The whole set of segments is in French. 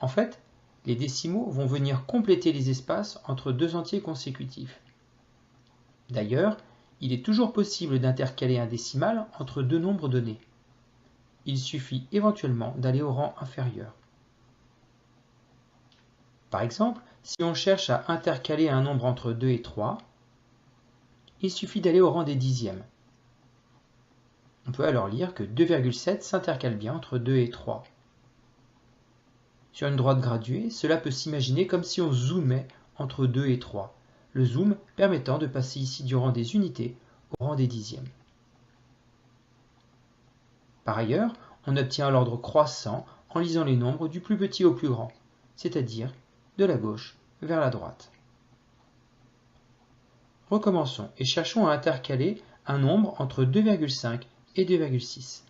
En fait, les décimaux vont venir compléter les espaces entre deux entiers consécutifs. D'ailleurs, il est toujours possible d'intercaler un décimal entre deux nombres donnés. Il suffit éventuellement d'aller au rang inférieur. Par exemple, si on cherche à intercaler un nombre entre 2 et 3, il suffit d'aller au rang des dixièmes. On peut alors lire que 2,7 s'intercale bien entre 2 et 3. Sur une droite graduée, cela peut s'imaginer comme si on zoomait entre 2 et 3, le zoom permettant de passer ici du rang des unités au rang des dixièmes. Par ailleurs, on obtient l'ordre croissant en lisant les nombres du plus petit au plus grand, c'est-à-dire de la gauche vers la droite. Recommençons et cherchons à intercaler un nombre entre 2,5 et 2,6.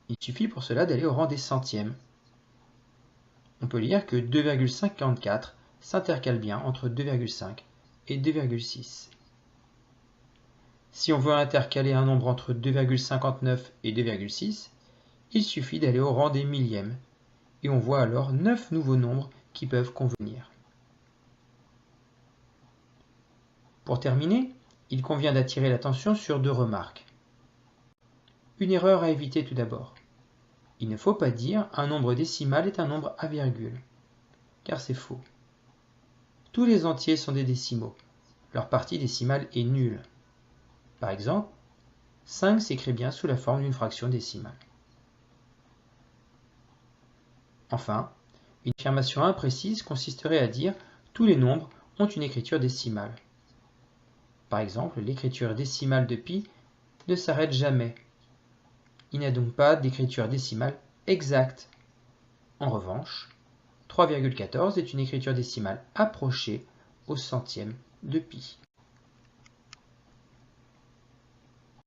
Il suffit pour cela d'aller au rang des centièmes. On peut lire que 2,54 s'intercale bien entre 2,5 et 2,6. Si on veut intercaler un nombre entre 2,59 et 2,6, il suffit d'aller au rang des millièmes, et on voit alors 9 nouveaux nombres qui peuvent convenir. Pour terminer, il convient d'attirer l'attention sur deux remarques. Une erreur à éviter tout d'abord. Il ne faut pas dire un nombre décimal est un nombre à virgule, car c'est faux. Tous les entiers sont des décimaux. Leur partie décimale est nulle. Par exemple, 5 s'écrit bien sous la forme d'une fraction décimale. Enfin, une affirmation imprécise consisterait à dire tous les nombres ont une écriture décimale. Par exemple, l'écriture décimale de pi ne s'arrête jamais. Il n'y a donc pas d'écriture décimale exacte. En revanche, 3,14 est une écriture décimale approchée au centième de pi.